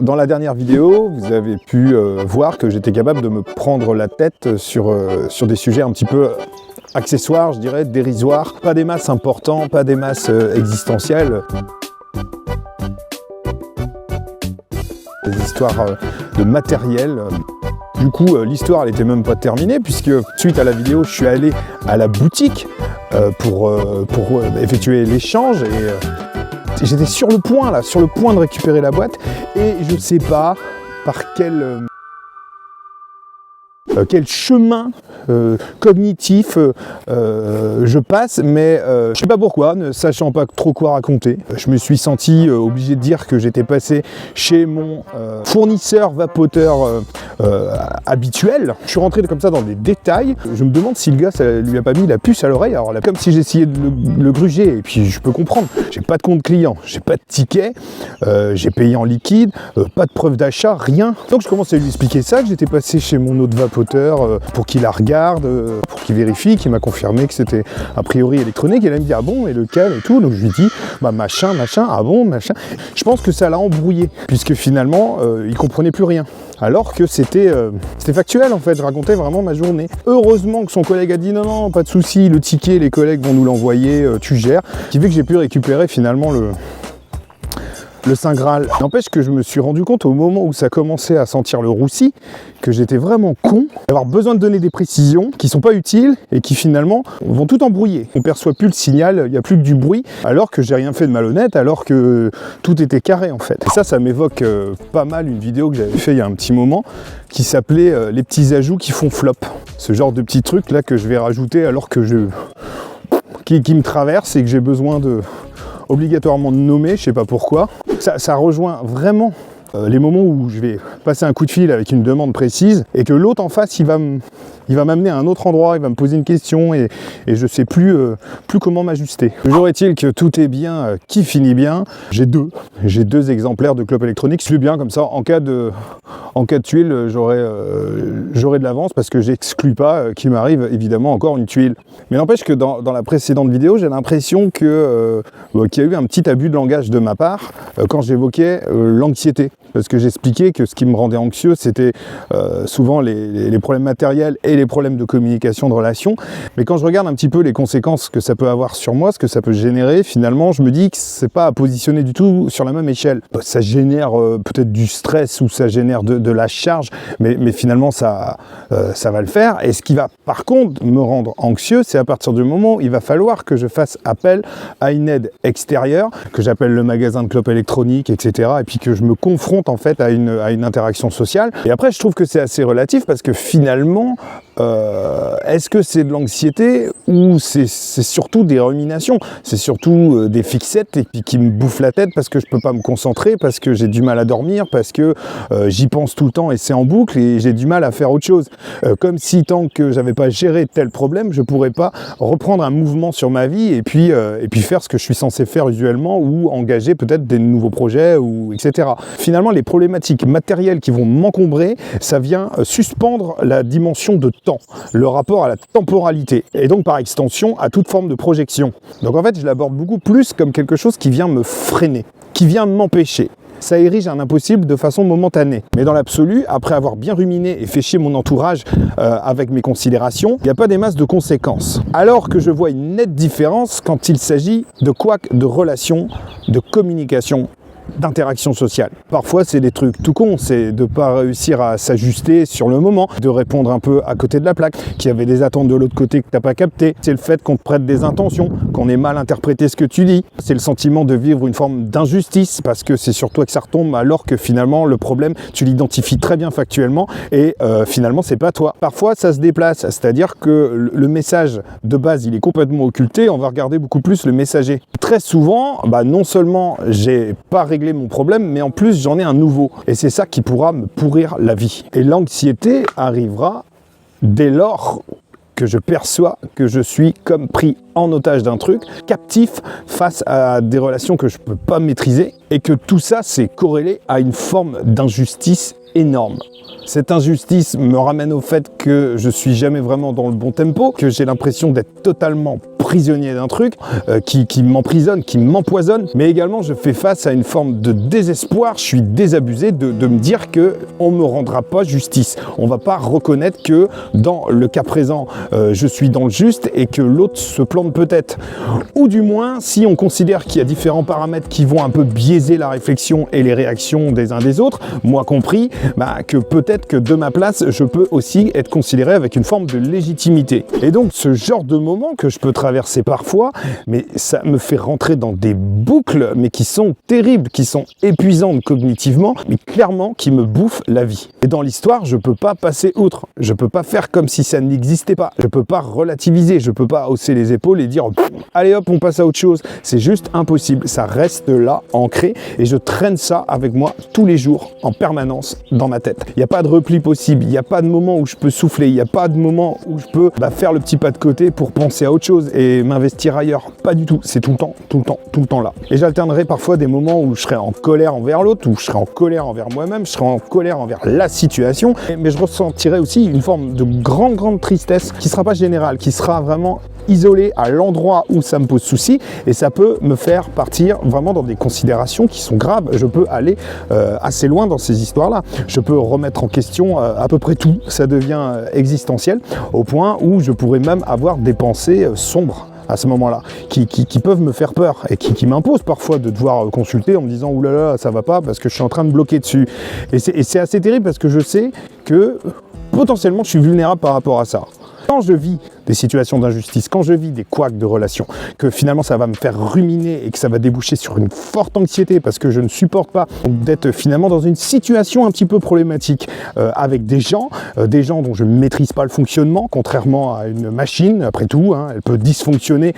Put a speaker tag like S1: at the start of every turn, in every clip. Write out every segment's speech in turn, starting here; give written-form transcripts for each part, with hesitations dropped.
S1: Dans la dernière vidéo, vous avez pu voir que j'étais capable de me prendre la tête sur des sujets un petit peu accessoires, je dirais, dérisoires. Pas des masses importants, pas des masses existentielles. Des histoires de matériel. Du coup, l'histoire, elle était même pas terminée, puisque suite à la vidéo, je suis allé à la boutique pour effectuer l'échange et j'étais sur le point de récupérer la boîte et je sais pas par quel chemin cognitif je passe, mais je sais pas pourquoi, ne sachant pas trop quoi raconter. Je me suis senti obligé de dire que j'étais passé chez mon fournisseur vapoteur habituel. Je suis rentré comme ça dans des détails. Je me demande si le gars, ça lui a pas mis la puce à l'oreille. Alors là, comme si j'essayais de le gruger, et puis je peux comprendre. J'ai pas de compte client, j'ai pas de ticket, j'ai payé en liquide, pas de preuve d'achat, rien. Donc je commence à lui expliquer ça, que j'étais passé chez mon autre vapoteur pour qu'il la regarde, pour qu'il vérifie, qu'il m'a confirmé que c'était a priori électronique. Et là il me dit ah bon, et lequel et tout. Donc je lui dis bah machin, ah bon, machin. Je pense que ça l'a embrouillé, puisque finalement il comprenait plus rien. Alors que c'était factuel en fait, je racontais vraiment ma journée. Heureusement que son collègue a dit non, pas de souci, le ticket, les collègues vont nous l'envoyer, tu gères. Ce qui fait que j'ai pu récupérer finalement le Saint Graal. N'empêche que je me suis rendu compte au moment où ça commençait à sentir le roussi que j'étais vraiment con d'avoir besoin de donner des précisions qui sont pas utiles et qui finalement vont tout embrouiller. On perçoit plus le signal, il n'y a plus que du bruit, alors que j'ai rien fait de malhonnête, alors que tout était carré en fait. Et ça m'évoque pas mal une vidéo que j'avais fait il y a un petit moment qui s'appelait les petits ajouts qui font flop. Ce genre de petits trucs là que je vais rajouter alors que qui me traverse et que j'ai besoin de obligatoirement de nommer, je sais pas pourquoi. Ça rejoint vraiment les moments où je vais passer un coup de fil avec une demande précise et que l'autre en face il va m'amener à un autre endroit, il va me poser une question et je sais plus comment m'ajuster. Toujours est-il que tout est bien qui finit bien. J'ai deux exemplaires de clope électronique. Je suis bien comme ça, en cas de tuile, j'aurai de l'avance parce que j'exclus pas qu'il m'arrive évidemment encore une tuile. Mais n'empêche que dans la précédente vidéo, j'ai l'impression qu'il y a eu un petit abus de langage de ma part quand j'évoquais l'anxiété. Parce que j'expliquais que ce qui me rendait anxieux, c'était souvent les problèmes matériels et les problèmes de communication, de relations. Mais quand je regarde un petit peu les conséquences que ça peut avoir sur moi, ce que ça peut générer, finalement, je me dis que c'est pas à positionner du tout sur la même échelle. Ça génère peut-être du stress ou ça génère de la charge, mais finalement, ça va le faire. Et ce qui va, par contre, me rendre anxieux, c'est à partir du moment où il va falloir que je fasse appel à une aide extérieure, que j'appelle le magasin de clopes électroniques, etc. Et puis que je me confronte en fait à une interaction sociale. Et après, je trouve que c'est assez relatif parce que finalement, est-ce que c'est de l'anxiété ou c'est surtout des ruminations, c'est surtout des fixettes et puis qui me bouffent la tête parce que je peux pas me concentrer, parce que j'ai du mal à dormir, parce que j'y pense tout le temps et c'est en boucle et j'ai du mal à faire autre chose. Comme si tant que j'avais pas géré tel problème, je pourrais pas reprendre un mouvement sur ma vie et puis faire ce que je suis censé faire usuellement ou engager peut-être des nouveaux projets ou etc. Finalement, les problématiques matérielles qui vont m'encombrer, ça vient suspendre la dimension de temps, le rapport à la temporalité et donc par extension à toute forme de projection. Donc en fait, je l'aborde beaucoup plus comme quelque chose qui vient me freiner, qui vient m'empêcher. Ça érige un impossible de façon momentanée. Mais dans l'absolu, après avoir bien ruminé et fait chier mon entourage avec mes considérations, il n'y a pas des masses de conséquences. Alors que je vois une nette différence quand il s'agit de couacs, de relations, de communication, d'interaction sociale. Parfois c'est des trucs tout cons, c'est de pas réussir à s'ajuster sur le moment, de répondre un peu à côté de la plaque, qu'il y avait des attentes de l'autre côté que t'as pas capté, c'est le fait qu'on te prête des intentions, qu'on ait mal interprété ce que tu dis, c'est le sentiment de vivre une forme d'injustice parce que c'est sur toi que ça retombe alors que finalement le problème tu l'identifies très bien factuellement et finalement c'est pas toi. Parfois ça se déplace, c'est-à-dire que le message de base il est complètement occulté, on va regarder beaucoup plus le messager. Très souvent, non seulement j'ai pas réglé mon problème, mais en plus j'en ai un nouveau. Et c'est ça qui pourra me pourrir la vie. Et l'anxiété arrivera dès lors que je perçois que je suis comme pris en otage d'un truc, captif face à des relations que je peux pas maîtriser, et que tout ça c'est corrélé à une forme d'injustice énorme. Cette injustice me ramène au fait que je suis jamais vraiment dans le bon tempo, que j'ai l'impression d'être totalement prisonnier d'un truc qui m'emprisonne, qui m'empoisonne, mais également je fais face à une forme de désespoir, je suis désabusé de me dire qu'on ne me rendra pas justice. On ne va pas reconnaître que dans le cas présent, je suis dans le juste et que l'autre se plante peut-être. Ou du moins, si on considère qu'il y a différents paramètres qui vont un peu biaiser la réflexion et les réactions des uns des autres, moi compris, que peut-être que de ma place, je peux aussi être considéré avec une forme de légitimité. Et donc, ce genre de moment que je peux traverser parfois, mais ça me fait rentrer dans des boucles, mais qui sont terribles, qui sont épuisantes cognitivement, mais clairement qui me bouffent la vie. Et dans l'histoire, je peux pas passer outre. Je peux pas faire comme si ça n'existait pas. Je peux pas relativiser. Je peux pas hausser les épaules et dire allez hop, on passe à autre chose. C'est juste impossible. Ça reste là, ancré, et je traîne ça avec moi tous les jours, en permanence, dans ma tête. Il n'y a pas de repli possible. Il n'y a pas de moment où je peux souffler. Il n'y a pas de moment où je peux faire le petit pas de côté pour penser à autre chose et m'investir ailleurs. Pas du tout. C'est tout le temps là. Et j'alternerai parfois des moments où je serai en colère envers l'autre, où je serai en colère envers moi-même, je serai en colère envers la situation, mais je ressentirai aussi une forme de grande tristesse qui ne sera pas générale, qui sera vraiment isolée à l'endroit où ça me pose souci, et ça peut me faire partir vraiment dans des considérations qui sont graves. Je peux aller assez loin dans ces histoires-là. Je peux remettre en question à peu près tout. Ça devient existentiel au point où je pourrais même avoir des pensées sombres à ce moment-là, qui peuvent me faire peur et qui m'imposent parfois de devoir consulter en me disant oulala, ça va pas parce que je suis en train de bloquer dessus. Et c'est assez terrible parce que je sais que potentiellement je suis vulnérable par rapport à ça. Quand je vis des situations d'injustice, quand je vis des couacs de relations, que finalement ça va me faire ruminer et que ça va déboucher sur une forte anxiété parce que je ne supporte pas d'être finalement dans une situation un petit peu problématique avec des gens dont je ne maîtrise pas le fonctionnement, contrairement à une machine, après tout, elle peut dysfonctionner,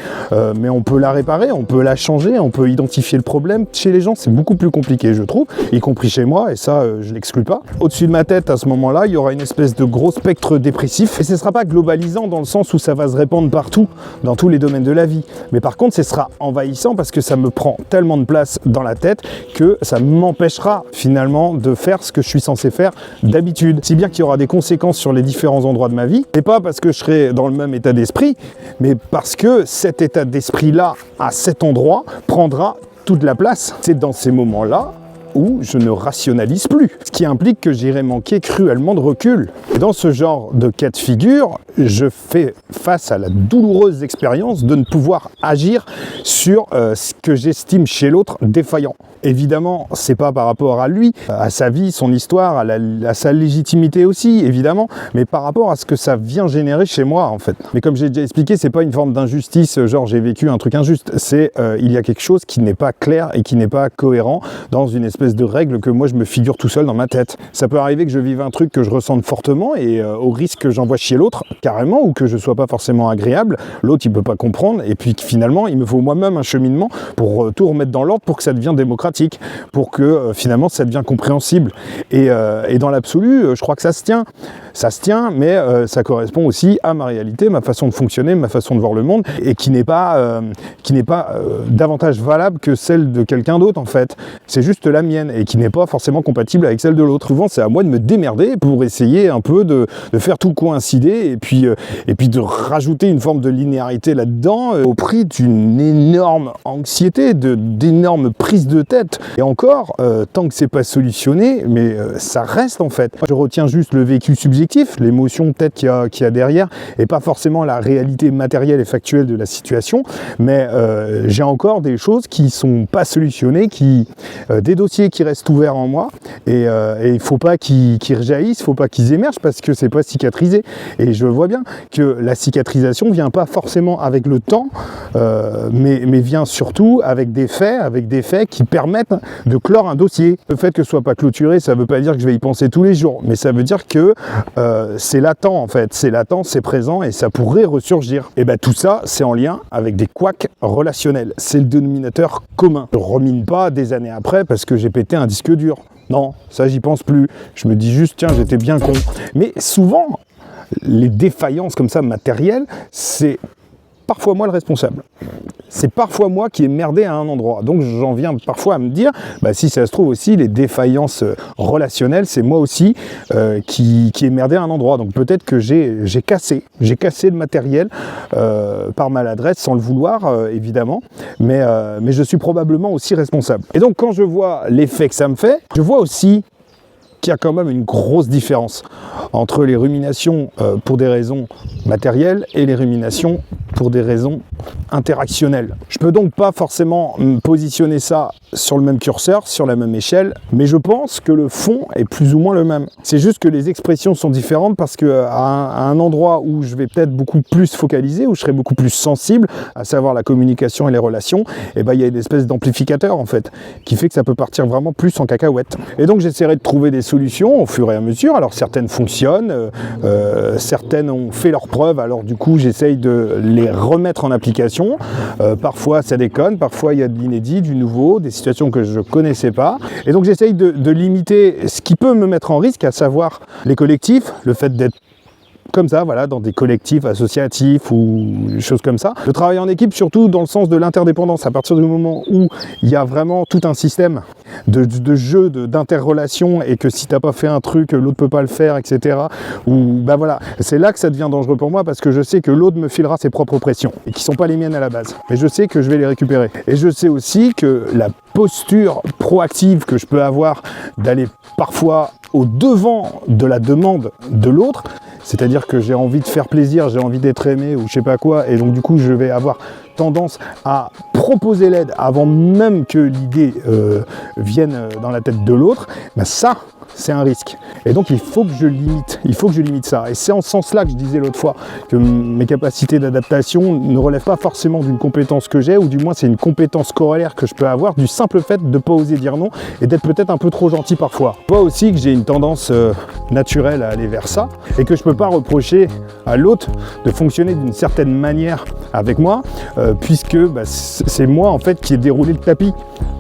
S1: mais on peut la réparer, on peut la changer, on peut identifier le problème. Chez les gens, c'est beaucoup plus compliqué, je trouve, y compris chez moi, et ça, je ne l'exclus pas. Au-dessus de ma tête, à ce moment-là, il y aura une espèce de gros spectre dépressif, et ce ne sera pas globalisant dans le sens où ça va se répandre partout, dans tous les domaines de la vie. Mais par contre, ce sera envahissant parce que ça me prend tellement de place dans la tête que ça m'empêchera finalement de faire ce que je suis censé faire d'habitude. Si bien qu'il y aura des conséquences sur les différents endroits de ma vie, et pas parce que je serai dans le même état d'esprit, mais parce que cet état d'esprit-là, à cet endroit, prendra toute la place. C'est dans ces moments-là où je ne rationalise plus, ce qui implique que j'irai manquer cruellement de recul. Et dans ce genre de cas de figure, je fais face à la douloureuse expérience de ne pouvoir agir sur ce que j'estime chez l'autre défaillant. Évidemment, c'est pas par rapport à lui, à sa vie, son histoire, à sa légitimité aussi, évidemment, mais par rapport à ce que ça vient générer chez moi, en fait. Mais comme j'ai déjà expliqué, c'est pas une forme d'injustice, genre j'ai vécu un truc injuste, c'est il y a quelque chose qui n'est pas clair et qui n'est pas cohérent dans une espèce de règle que moi je me figure tout seul dans ma tête. Ça peut arriver que je vive un truc que je ressente fortement et au risque que j'envoie chier l'autre, carrément, ou que je sois pas forcément agréable, l'autre il peut pas comprendre, et puis finalement il me faut moi-même un cheminement pour tout remettre dans l'ordre pour que ça devienne démocratique, pour que finalement ça devienne compréhensible. Et dans l'absolu, je crois que ça se tient, mais ça correspond aussi à ma réalité, ma façon de fonctionner, ma façon de voir le monde, et qui n'est pas davantage valable que celle de quelqu'un d'autre en fait. C'est juste la mienne, et qui n'est pas forcément compatible avec celle de l'autre. Souvent c'est à moi de me démerder pour essayer un peu de faire tout coïncider, et puis de rajouter une forme de linéarité là-dedans, au prix d'une énorme anxiété, d'énormes prises de tête. Et encore, tant que c'est pas solutionné, mais ça reste en fait. Je retiens juste le vécu subjectif, l'émotion peut-être qu'il y a derrière, et pas forcément la réalité matérielle et factuelle de la situation, mais j'ai encore des choses qui sont pas solutionnées, des dossiers qui restent ouverts en moi, et il faut pas qu'ils rejaillissent, il faut pas qu'ils émergent parce que c'est pas cicatrisé. Et je vois bien que la cicatrisation vient pas forcément avec le temps, mais vient surtout avec des faits qui permettent de clore un dossier. Le fait que ce soit pas clôturé, ça veut pas dire que je vais y penser tous les jours, mais ça veut dire que c'est latent en fait, c'est présent et ça pourrait ressurgir. Et tout ça, c'est en lien avec des couacs relationnels. C'est le dénominateur commun. Je remine pas des années après parce que j'ai pété un disque dur. Non, ça j'y pense plus. Je me dis juste, tiens, j'étais bien con. Mais souvent, les défaillances comme ça matérielles, c'est parfois moi le responsable. C'est parfois moi qui ai merdé à un endroit. Donc j'en viens parfois à me dire, si ça se trouve aussi, les défaillances relationnelles, c'est moi aussi qui ai merdé à un endroit. Donc peut-être que j'ai cassé le matériel par maladresse, sans le vouloir, évidemment. Mais je suis probablement aussi responsable. Et donc quand je vois l'effet que ça me fait, je vois aussi qu'il y a quand même une grosse différence entre les ruminations pour des raisons matérielles et les ruminations pour des raisons interactionnelles. Je peux donc pas forcément me positionner ça sur le même curseur, sur la même échelle, mais je pense que le fond est plus ou moins le même. C'est juste que les expressions sont différentes parce qu'à un endroit où je vais peut-être beaucoup plus focaliser, où je serai beaucoup plus sensible, à savoir la communication et les relations, il y a une espèce d'amplificateur en fait, qui fait que ça peut partir vraiment plus en cacahuète. Et donc j'essaierai de trouver des solutions au fur et à mesure. Alors certaines fonctionnent, certaines ont fait leurs preuves, alors du coup j'essaye de les remettre en application. Parfois ça déconne, parfois il y a de l'inédit, du nouveau, des situations que je ne connaissais pas. Et donc j'essaye de limiter ce qui peut me mettre en risque, à savoir les collectifs, le fait d'être comme ça, voilà, dans des collectifs associatifs ou des choses comme ça. Le travail en équipe, surtout dans le sens de l'interdépendance, à partir du moment où il y a vraiment tout un système de jeu, d'interrelation, et que si t'as pas fait un truc, l'autre peut pas le faire, etc. Ou voilà, c'est là que ça devient dangereux pour moi, parce que je sais que l'autre me filera ses propres pressions, et qui sont pas les miennes à la base. Mais je sais que je vais les récupérer. Et je sais aussi que la posture proactive que je peux avoir d'aller parfois au devant de la demande de l'autre, c'est-à-dire que j'ai envie de faire plaisir, j'ai envie d'être aimé ou je sais pas quoi, et donc du coup je vais avoir tendance à proposer l'aide avant même que l'idée vienne dans la tête de l'autre, ça c'est un risque. Et donc il faut que je limite ça. Et c'est en ce sens-là que je disais l'autre fois que mes capacités d'adaptation ne relèvent pas forcément d'une compétence que j'ai, ou du moins c'est une compétence corollaire que je peux avoir du simple fait de ne pas oser dire non et d'être peut-être un peu trop gentil parfois. Je vois aussi que j'ai une tendance naturelle à aller vers ça, et que je ne peux pas reprocher à l'autre de fonctionner d'une certaine manière avec moi, puisque c'est moi en fait qui ai déroulé le tapis,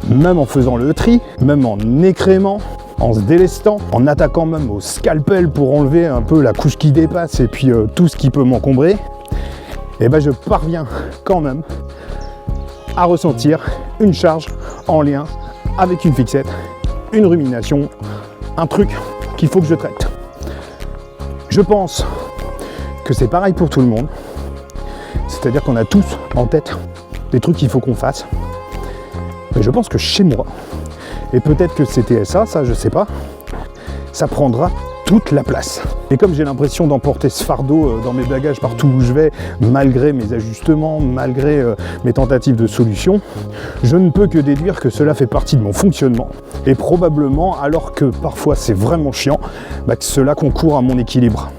S1: même en faisant le tri, même en écrémant, en se délestant, en attaquant même au scalpel pour enlever un peu la couche qui dépasse et puis tout ce qui peut m'encombrer, je parviens quand même à ressentir une charge en lien avec une fixette, une rumination, un truc qu'il faut que je traite. Je pense que c'est pareil pour tout le monde, c'est-à-dire qu'on a tous en tête des trucs qu'il faut qu'on fasse, mais je pense que chez moi, et peut-être que c'était ça je sais pas, ça prendra toute la place. Et comme j'ai l'impression d'emporter ce fardeau dans mes bagages partout où je vais, malgré mes ajustements, malgré mes tentatives de solution, je ne peux que déduire que cela fait partie de mon fonctionnement. Et probablement, alors que parfois c'est vraiment chiant, que cela concourt à mon équilibre.